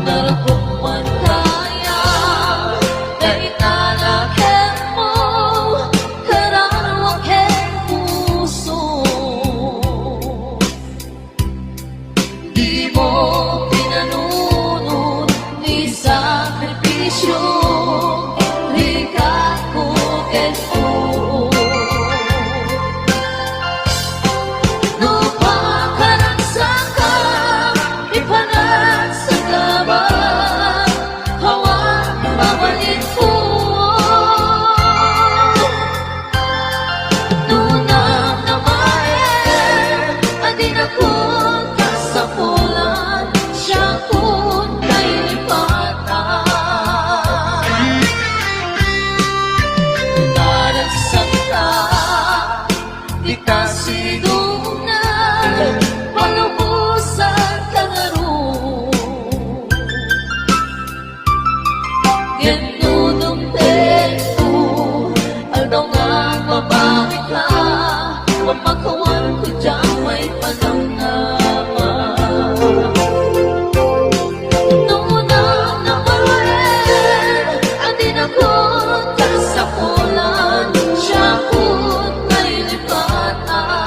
Narakuman kaya Dari tanakin mo Karawang puso Di mo pinanunod Ni sakripisyo Likat ko kepo Nupakarang saka Ipanag sa gaban Hawan babalik ko Nunang namayan Adin akong kasapulan Siya kung kay lipatan Naragsak ka Di ka sinungan Palubusan ka nga ro Genunong tempo Aldaw nga mabawi ka Mamakawan ko dyan may panangaman Nung unang naman Andin akong kasapulan Siya kung may lipatan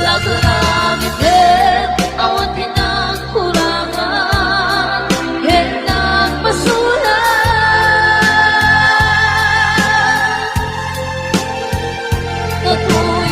Laglamit din Awan pinagkurangan Henang masulan Natuloy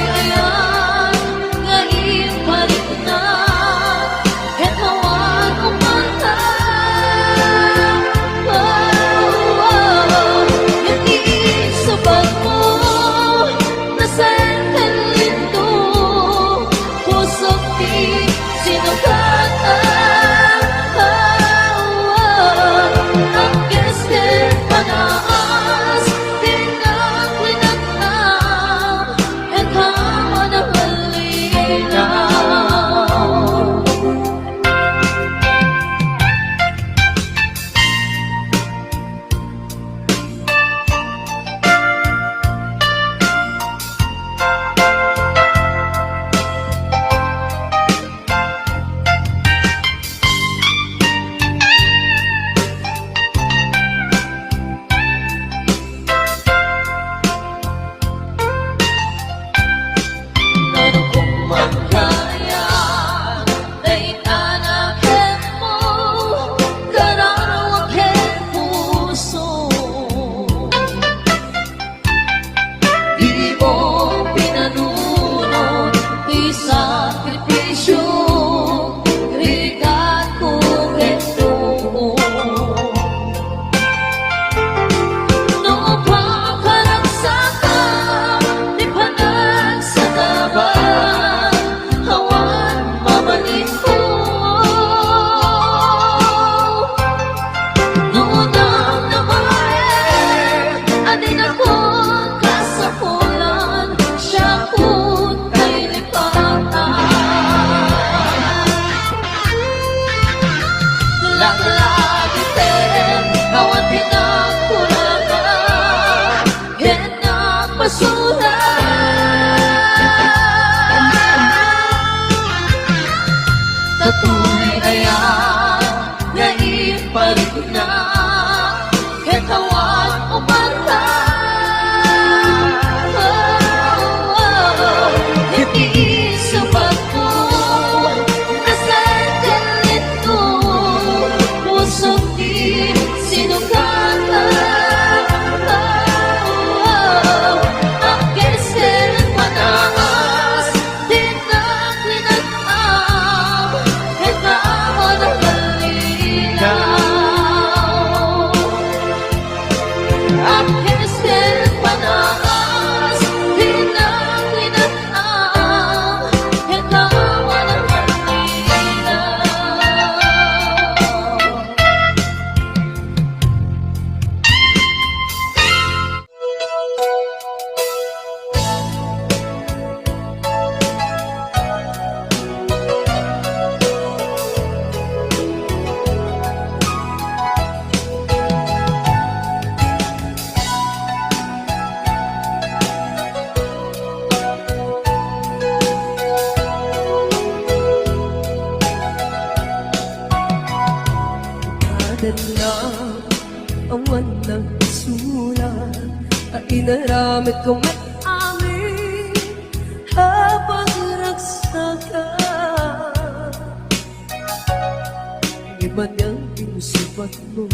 inaramid ko may amin habang nagsaka. Iba niyang pinusupat mo,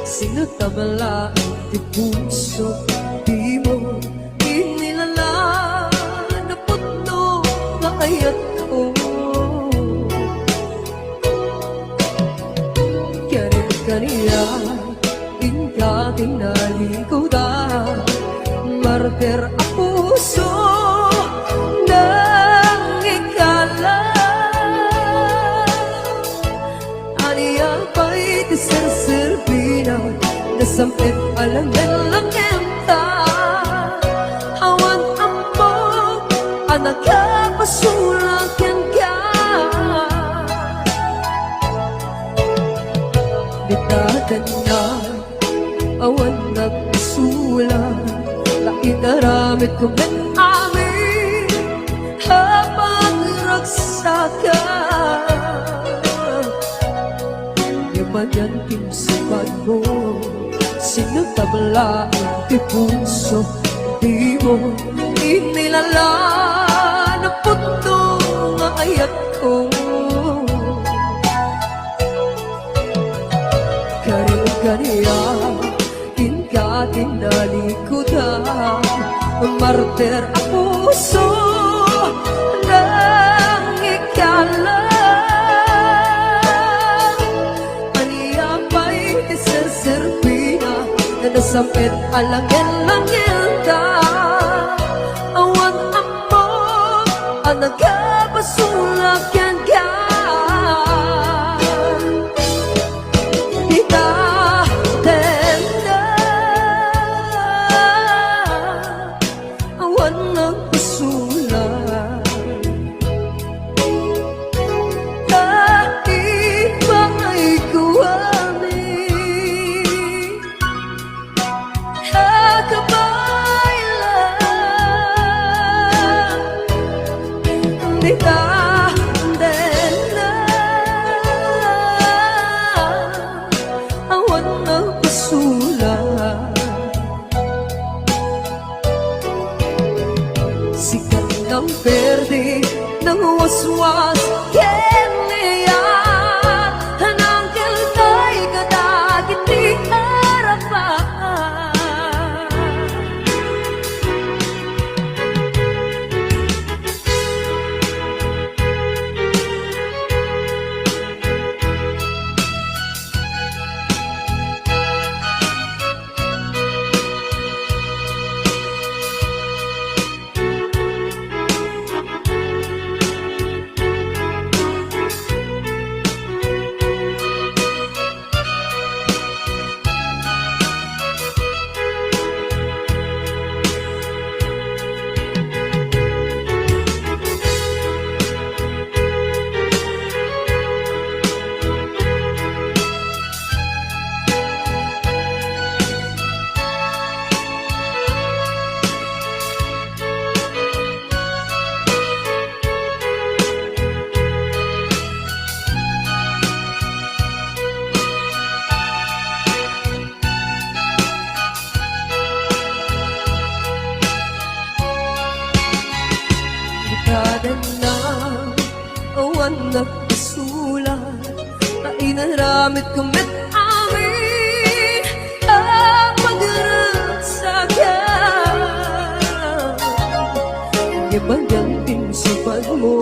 sinutabala ang puso. Di mo inilala na puno na ayat ko. Kaya rin kaniya ka tinalikudan, martir ang puso ng ikala. Aniya pa'y tiserserpina, nasampit alangan lang enta. Awan ammo, anak ka pasulakan ka. Bitadan na awan nagsulat na inaramid ko ng amin habang ragsaka. Yaman yan kinsipan mo, sinutabla ang puso. Di mo inilala na puto nga ayat ko. Kaniya ka tinalikudan, martir ang puso ng ikala. Aniya pa'y tiserserpina, na nasampit alangin-langin ka. Awan ammo, ang nagkabasulakan ka. Sikat ng verde ng waswas kenya, hanangkel kay kadagit di harapan. Na awan nagpasulat na inaramid ko met amin ang pag-ragsaka. Ibang tinsupan mo,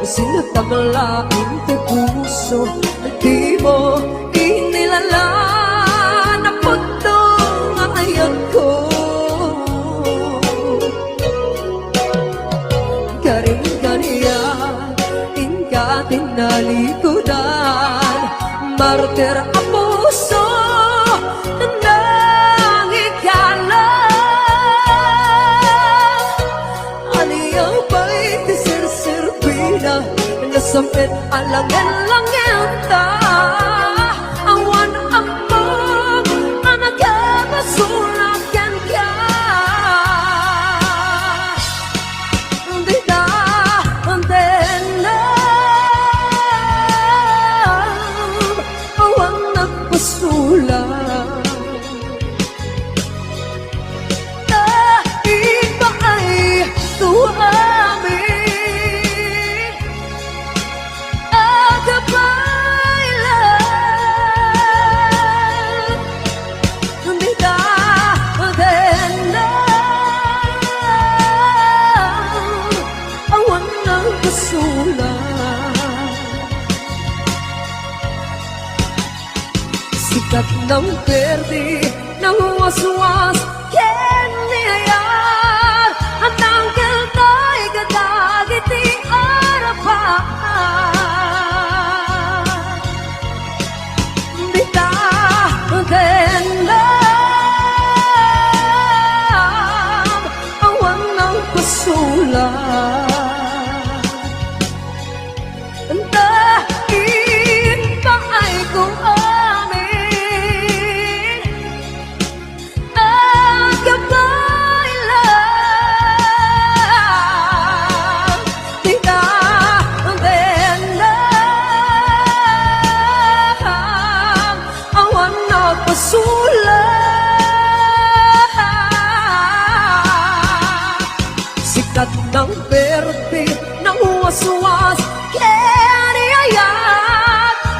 sinutabla ang puso. Di mo inilala na puto nga ayat ko. Karing kaniya tinalikudan, martir ang puso ng ikala. Aniyaw pa'y tiserserpina, nasampit alangan-langan ta. Awan amang anak ka masulakan ka. Sikat ng perdi ng waswas ken niyayar at ang keltay gadagiti arapan bita tenlam awan ng pasulat dahil pa ay kung amin ang gabay lang tika din lang awan na pasulat sikat ng perdi ng waswas keniyayat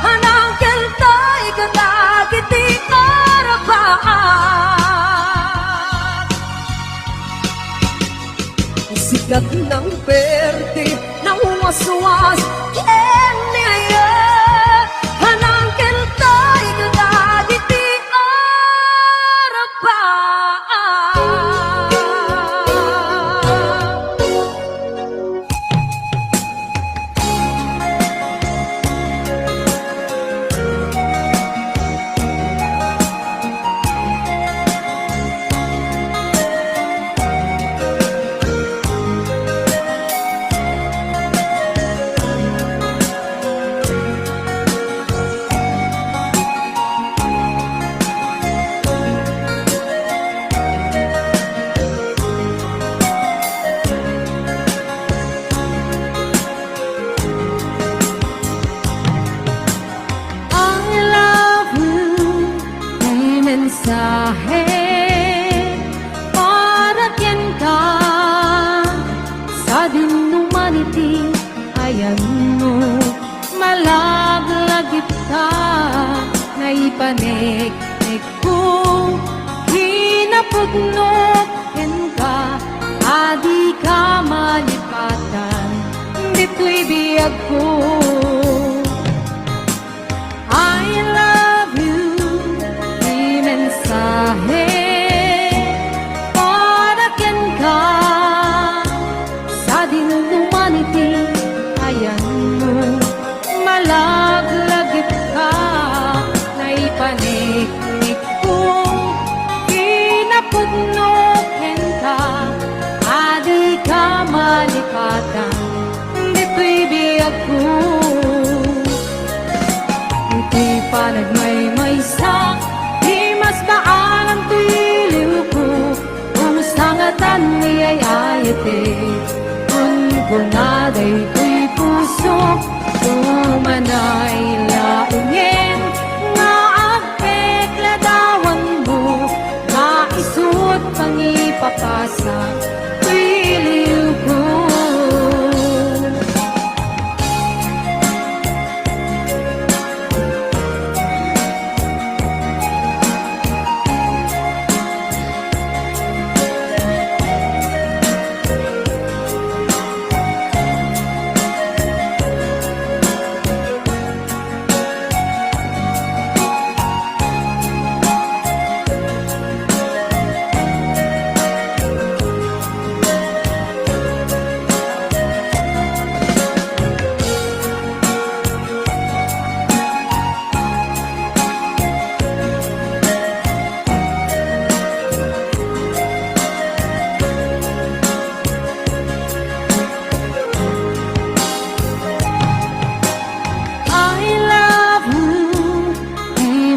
anang keltay kadagiti arapan sikat ng perdi ng waswas keniyayat anang keltay kadagiti arapan. Mensahe para ken ka sa humanity ayan mo malaglagip ka na ipanik ko hinapudnok ken ka adi ka malipatan dito'y biyag ko I love you mensahe para ken ka sa humanity ayan mo malaglagip ka na ipanik ko kinapudnok ken ka adi ka malipatan dito'y biyag ko iti panagmaymaysa mas baalam tuiliw ko kung sangatan niya'y ayate kung kunaday ko'y puso kumanay laingin nga agpekladawan mo maisut pangipapasa tuiliw ko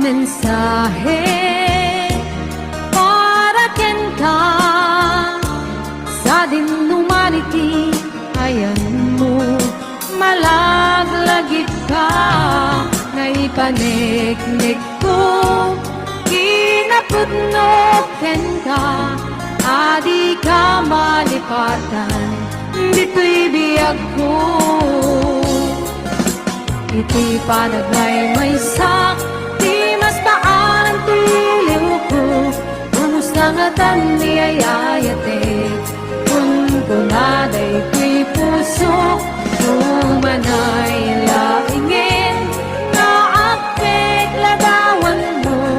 mensahe para ken ka sa humanity ayan mo malaglagip ka na ipanik ko kinapudnok ken ka adi ka malipatan dito'y biyag ko iti panagmaymaysa di mas baalan tiliw ko sangatan niya'y ayate kung kunaday ko'y puso kumanay laingin na akit ladawan mo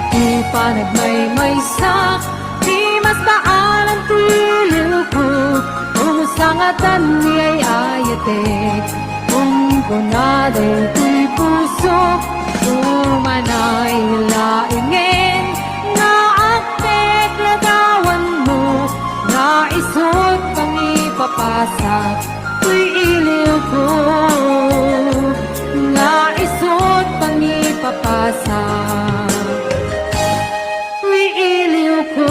Di pa nagmay-maysak, di mas baan ang tiliw ko. Kung sangatan niya'y ayate, kung kunade ko'y puso, umanay laingin, nga aktek lagawan mo, nga isot pang ipapasak, ko'y iliw ko, nga isot pang ipapasak, ko'y iliw ko.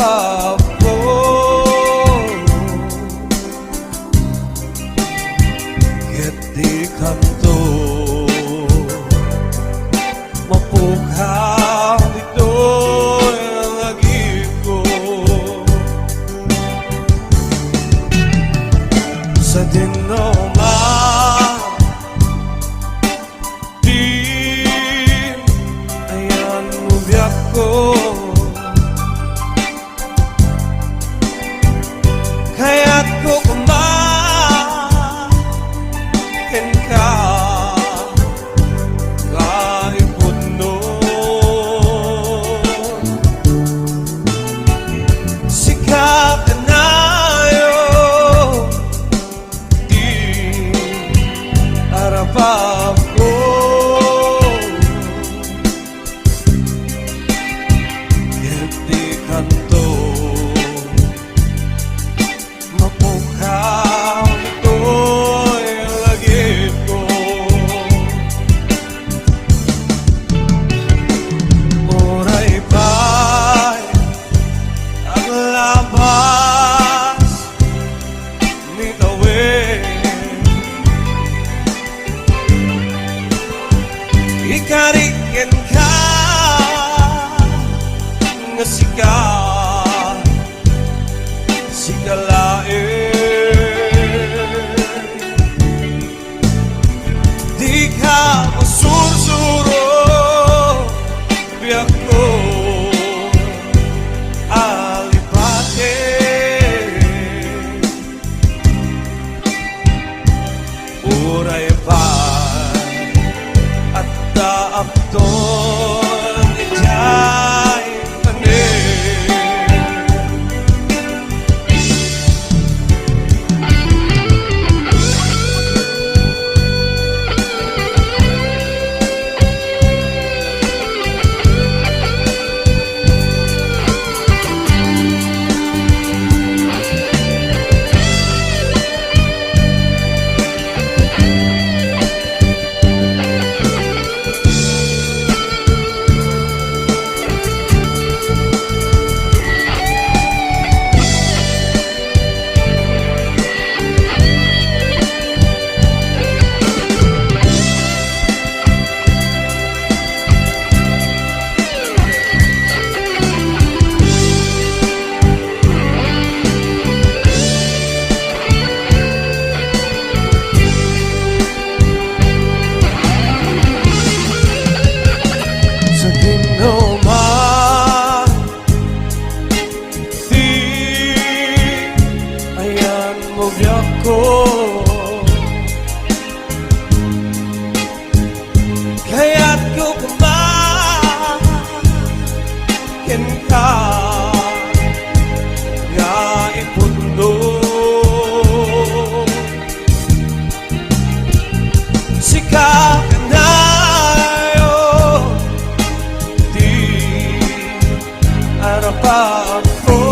ako. Ket di kanto mapughaw ito'y lagi ko sa dinoma. Kaya't ko kumain ka kahit puno. Sikap na yun, di arapap ko. Hindi kanto mapughaw ito'y lagip ko. Oray ba'y ang labas ni tawid? Ikarikin ka nga sikat sigalain. Di ka masursuro biyak ko alipatin. Uray ba'y at daapton ijay tanin. Kaya't ko kumain ka nga ipundo. Sikap na yun, di arapan ko.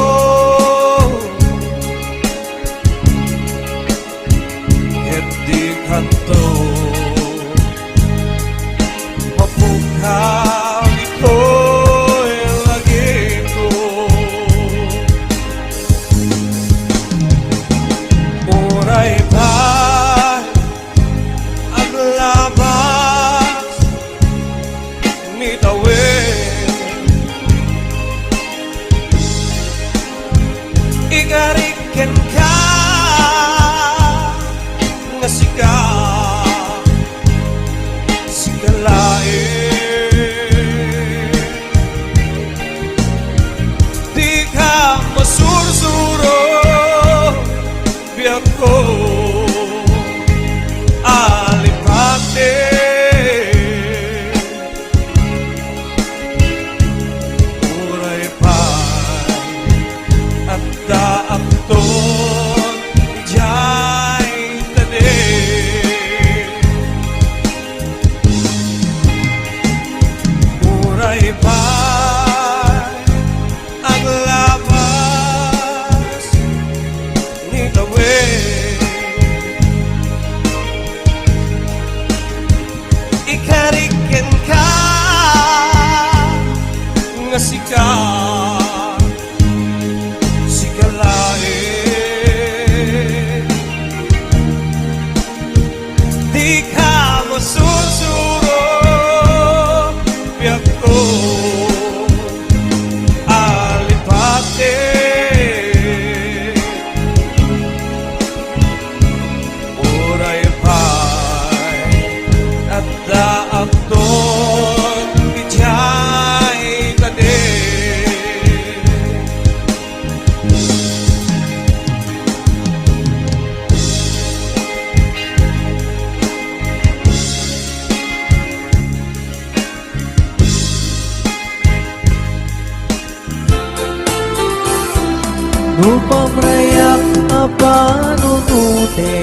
Upang rayak apanunute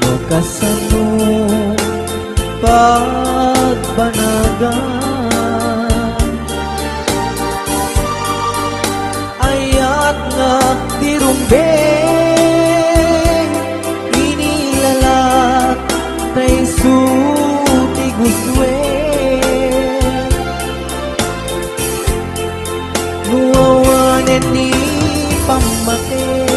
no kasano pagbanagan ayat nga dirumbeng inilalat tay suti guswe nuawanen ni pamate